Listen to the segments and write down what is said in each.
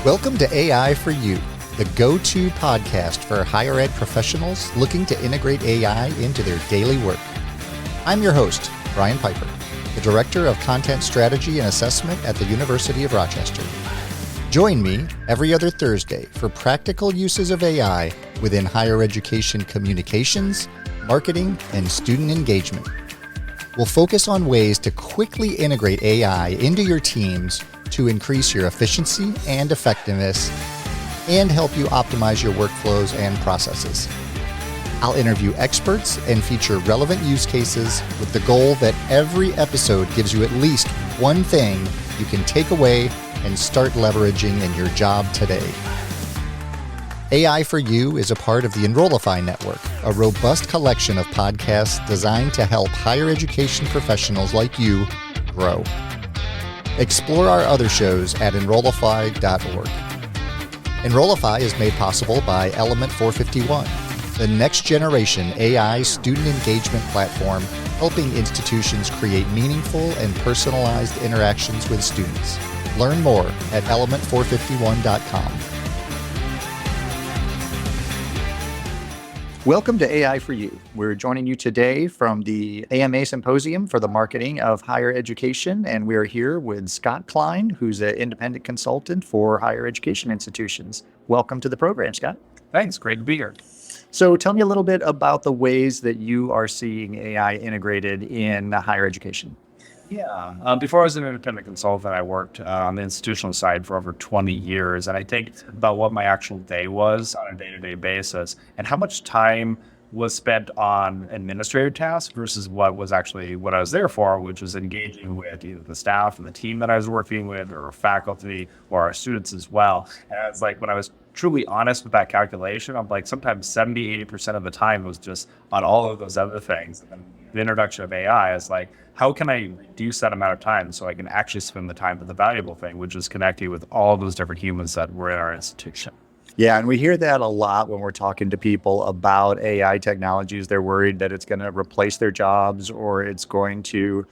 Welcome to AI for You, the go-to podcast for higher ed professionals looking to integrate AI into their daily work. I'm your host, Brian Piper, the Director of Content Strategy and Assessment at the University of Rochester. Join me every other Thursday for practical uses of AI within higher education communications, marketing, and student engagement. We'll focus on ways to quickly integrate AI into your teams to increase your efficiency and effectiveness and help you optimize your workflows and processes. I'll interview experts and feature relevant use cases with the goal that every episode gives you at least one thing you can take away and start leveraging in your job today. AI for You is a part of the Enrollify Network, a robust collection of podcasts designed to help higher education professionals like you grow. Explore our other shows at enrollify.org. Enrollify is made possible by Element 451, the next generation AI student engagement platform helping institutions create meaningful and personalized interactions with students. Learn more at element451.com. Welcome to AI for You. We're joining you today from the AMA Symposium for the Marketing of Higher Education, and we're here with Scott Cline, who's an independent consultant for higher education institutions. Welcome to the program, Scott. Thanks. Great to be here. So tell me a little bit about the ways that you are seeing AI integrated in higher education. Yeah. Before I was an independent consultant, I worked on the institutional side for over 20 years. And I think about what my actual day was on a day-to-day basis and how much time was spent on administrative tasks versus what was actually what I was there for, which was engaging with either the staff and the team that I was working with or faculty or our students as well. And it's like when I was truly honest with that calculation, I'm like sometimes 70-80% of the time was just on all of those other things. And then the introduction of AI is like, how can I reduce that amount of time so I can actually spend the time for the valuable thing, which is connecting with all those different humans that were in our institution. Yeah, and we hear that a lot when we're talking to people about AI technologies. They're worried that it's going to replace their jobs or it's going to,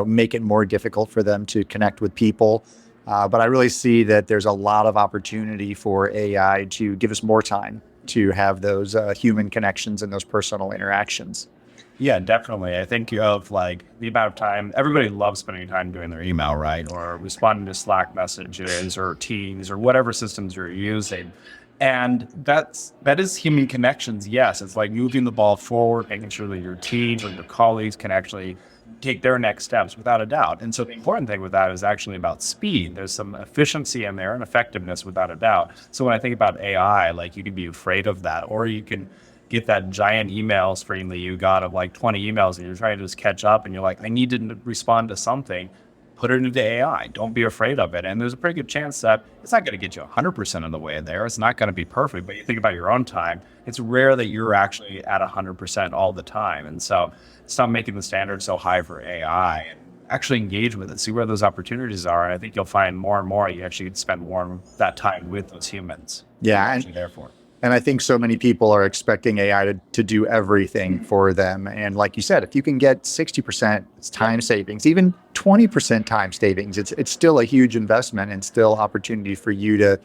make it more difficult for them to connect with people. But I really see that there's a lot of opportunity for AI to give us more time to have those human connections and those personal interactions. Yeah, definitely. I think you have like the amount of time, everybody loves spending time doing their email, right? Or responding to Slack messages or Teams or whatever systems you're using. And that is human connections. Yes, it's like moving the ball forward, making sure that your team or your colleagues can actually take their next steps without a doubt. And so the important thing with that is actually about speed. There's some efficiency in there and effectiveness without a doubt. So when I think about AI, like you can be afraid of that, or you can get that giant email stream that you got of like 20 emails and you're trying to just catch up and you're like, I need to respond to something, put it into AI. Don't be afraid of it. And there's a pretty good chance that it's not going to get you 100% of the way there. It's not going to be perfect, but you think about your own time. It's rare that you're actually at 100% all the time. And so stop making the standard so high for AI and actually engage with it, see where those opportunities are. And I think you'll find more and more you actually spend more of that time with those humans. Yeah. And therefore. And I think so many people are expecting AI to do everything for them. And like you said, if you can get 60% time savings, even 20% time savings, it's still a huge investment and still opportunity for you to,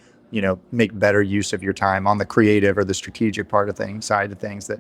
make better use of your time on the creative or the strategic side of things that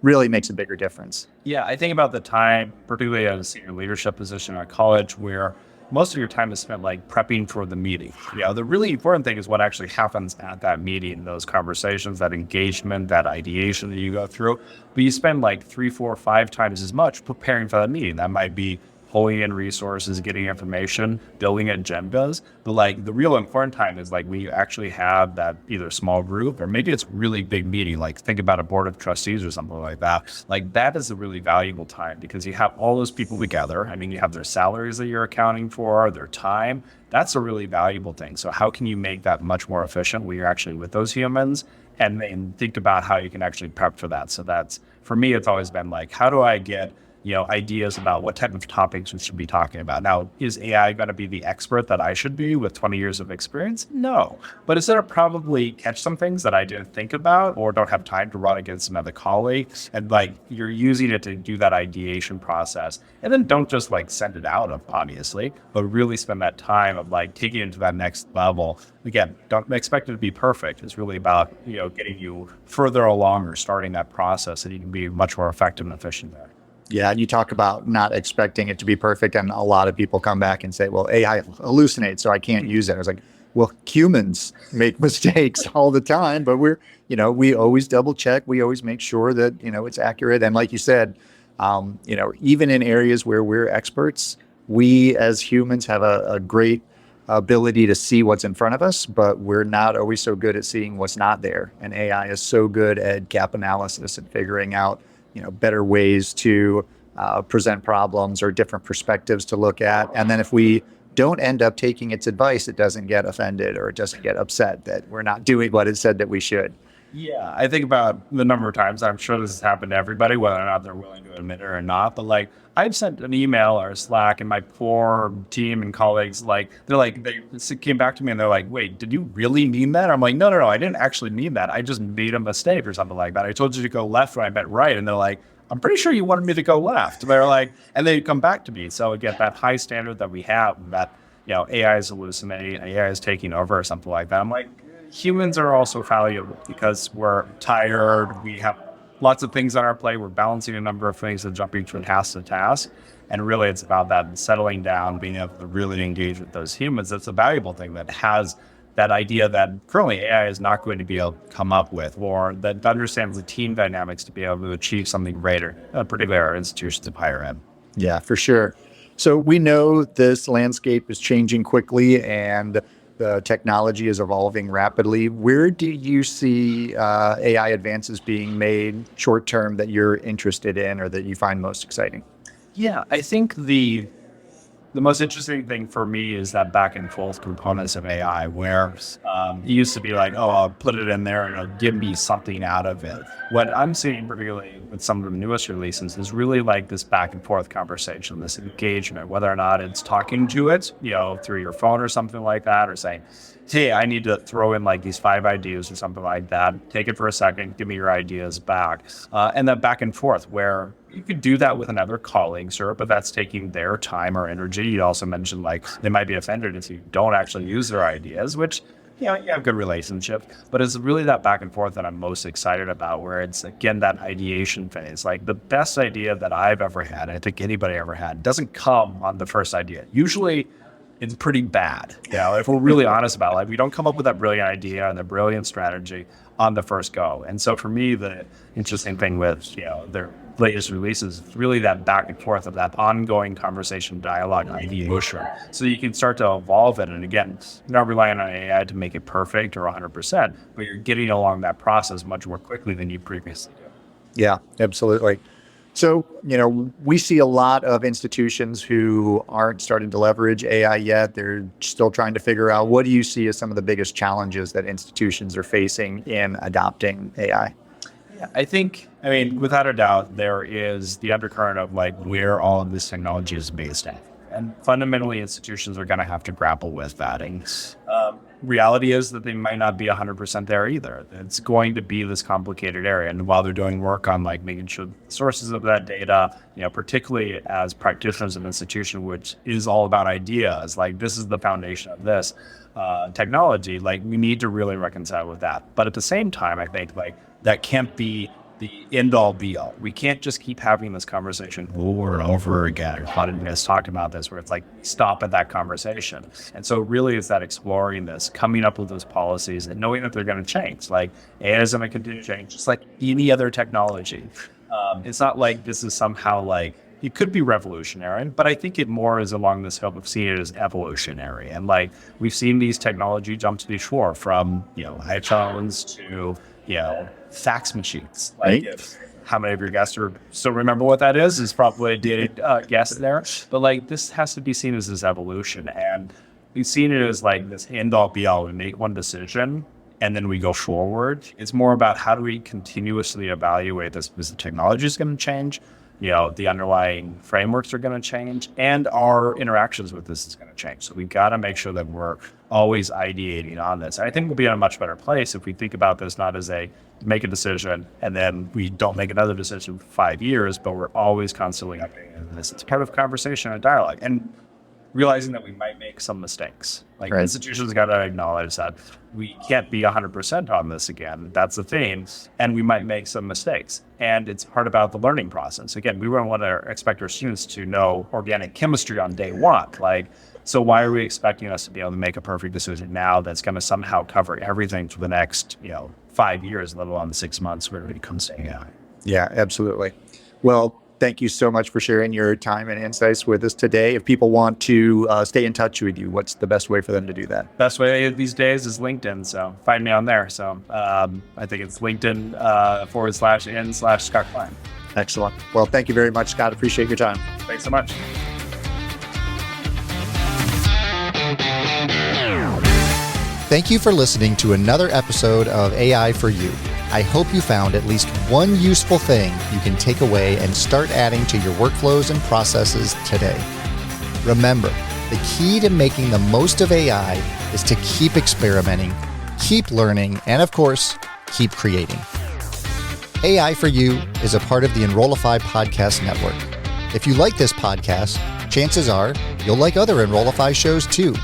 really makes a bigger difference. Yeah, I think about the time, particularly at a senior leadership position at college, where most of your time is spent like prepping for the meeting. Yeah, the really important thing is what actually happens at that meeting, those conversations, that engagement, that ideation that you go through. But you spend like 3, 4, 5 times as much preparing for that meeting. That might be pulling in resources, getting information, building agendas. But like the real important time is like when you actually have that either small group or maybe it's really big meeting, like think about a board of trustees or something like that. Like that is a really valuable time because you have all those people together. I mean, you have their salaries that you're accounting for, their time. That's a really valuable thing. So how can you make that much more efficient when you're actually with those humans? And then think about how you can actually prep for that. So that's, for me, it's always been like, how do I get ideas about what type of topics we should be talking about. Now, is AI going to be the expert that I should be with 20 years of experience? No. But it's going to probably catch some things that I didn't think about or don't have time to run against another colleague. And you're using it to do that ideation process. And then don't just send it out, obviously, but really spend that time of taking it to that next level. Again, don't expect it to be perfect. It's really about, getting you further along or starting that process so you can be much more effective and efficient there. Yeah, and you talk about not expecting it to be perfect, and a lot of people come back and say, well, AI hallucinates, so I can't use it. I was like, well, humans make mistakes all the time, but we always double check. We always make sure that, it's accurate. And like you said, even in areas where we're experts, we as humans have a great ability to see what's in front of us, but we're not always so good at seeing what's not there. And AI is so good at gap analysis and figuring out better ways to present problems or different perspectives to look at. And then if we don't end up taking its advice, it doesn't get offended or it doesn't get upset that we're not doing what it said that we should. Yeah, I think about the number of times, I'm sure this has happened to everybody, whether or not they're willing to admit it or not. But I've sent an email or a Slack, and my poor team and colleagues, they came back to me and they're like, wait, did you really mean that? I'm like, no, I didn't actually mean that. I just made a mistake or something like that. I told you to go left when I meant right. And they're like, I'm pretty sure you wanted me to go left. They're like, and they come back to me. So again, that high standard that we have, that, AI is hallucinating, AI is taking over or something like that. I'm like, humans are also valuable because we're tired. We have lots of things on our plate. We're balancing a number of things and jumping from task to task. And really, it's about that settling down, being able to really engage with those humans. That's a valuable thing that has that idea that currently AI is not going to be able to come up with, or that understands the team dynamics to be able to achieve something greater, particularly our institutions of higher ed. Yeah, for sure. So we know this landscape is changing quickly and the technology is evolving rapidly. Where do you see AI advances being made short term that you're interested in or that you find most exciting? Yeah, I think the most interesting thing for me is that back and forth components of AI, where it used to be like, oh, I'll put it in there and it'll give me something out of it. What I'm seeing, particularly with some of the newest releases, is really this back and forth conversation, this engagement, whether or not it's talking to it, through your phone or something like that, or saying, hey, I need to throw in these 5 ideas or something like that. Take it for a second, give me your ideas back. And that back and forth where you could do that with another colleague, sure, but that's taking their time or energy. You also mentioned they might be offended if you don't actually use their ideas, which, you have good relationship. But it's really that back and forth that I'm most excited about, where it's, again, that ideation phase. The best idea that I've ever had, I think anybody ever had, doesn't come on the first idea. Usually, it's pretty bad. If we're really honest about it, we don't come up with that brilliant idea and the brilliant strategy on the first go. And so for me, the interesting thing with, their latest releases is really that back and forth of that ongoing conversation, dialogue, ideation. So you can start to evolve it. And again, you're not relying on AI to make it perfect or 100%, but you're getting along that process much more quickly than you previously did. Yeah, absolutely. So, we see a lot of institutions who aren't starting to leverage AI yet. They're still trying to figure out, what do you see as some of the biggest challenges that institutions are facing in adopting AI? Yeah, I mean, without a doubt, there is the undercurrent of where all of this technology is based at. And fundamentally, institutions are going to have to grapple with that. And reality is that they might not be 100% there either. It's going to be this complicated area. And while they're doing work on making sure the sources of that data, particularly as practitioners of an institution, which is all about ideas, this is the foundation of this technology, we need to really reconcile with that. But at the same time, I think that can't be the end all be all. We can't just keep having this conversation over and over again. A lot of you guys talked about this, where it's stop at that conversation. And so really it's that exploring this, coming up with those policies and knowing that they're going to change. AI is going to continue to change, just like any other technology. It's not this is somehow it could be revolutionary, but I think it more is along this hope of seeing it as evolutionary. And we've seen these technology jump to the shore from, iPhones to, fax machines. How many of your guests still remember what that is probably a dated guess there. But this has to be seen as this evolution. And we've seen it as this end all be all. We make one decision and then we go forward. It's more about how do we continuously evaluate this, because the technology is going to change. the underlying frameworks are going to change, and our interactions with this is going to change. So we've got to make sure that we're always ideating on this. And I think we'll be in a much better place if we think about this not as make a decision and then we don't make another decision for 5 years, but we're always constantly updating this. It's part of conversation and dialogue, and realizing that we might make some mistakes. Like Right. Institutions got to acknowledge that we can't be 100% on this again. That's the thing. And we might make some mistakes. And it's part about the learning process. Again, we don't want to expect our students to know organic chemistry on day one. So why are we expecting us to be able to make a perfect decision now that's going to somehow cover everything for the next, 5 years, let alone the 6 months where it comes to AI? Yeah, absolutely. Well, thank you so much for sharing your time and insights with us today. If people want to stay in touch with you, what's the best way for them to do that? Best way these days is LinkedIn. So find me on there. So I think it's LinkedIn /n/Scott Cline. Excellent. Well, thank you very much, Scott. Appreciate your time. Thanks so much. Thank you for listening to another episode of AI for You. I hope you found at least one useful thing you can take away and start adding to your workflows and processes today. Remember, the key to making the most of AI is to keep experimenting, keep learning, and of course, keep creating. AI for You is a part of the Enrollify podcast network. If you like this podcast, chances are you'll like other Enrollify shows too.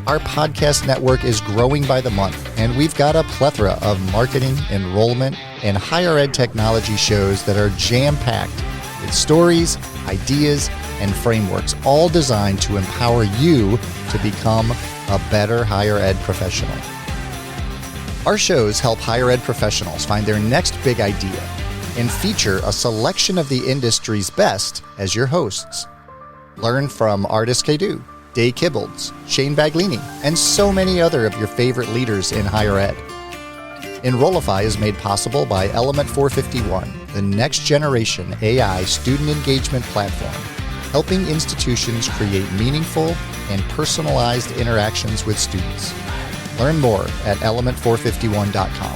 Our podcast network is growing by the month, and we've got a plethora of marketing, enrollment, and higher ed technology shows that are jam-packed with stories, ideas, and frameworks, all designed to empower you to become a better higher ed professional. Our shows help higher ed professionals find their next big idea and feature a selection of the industry's best as your hosts. Learn from Artis Kadu, Day Kibbles, Shane Baglini, and so many other of your favorite leaders in higher ed. Enrollify is made possible by Element 451, the next generation AI student engagement platform, helping institutions create meaningful and personalized interactions with students. Learn more at element451.com.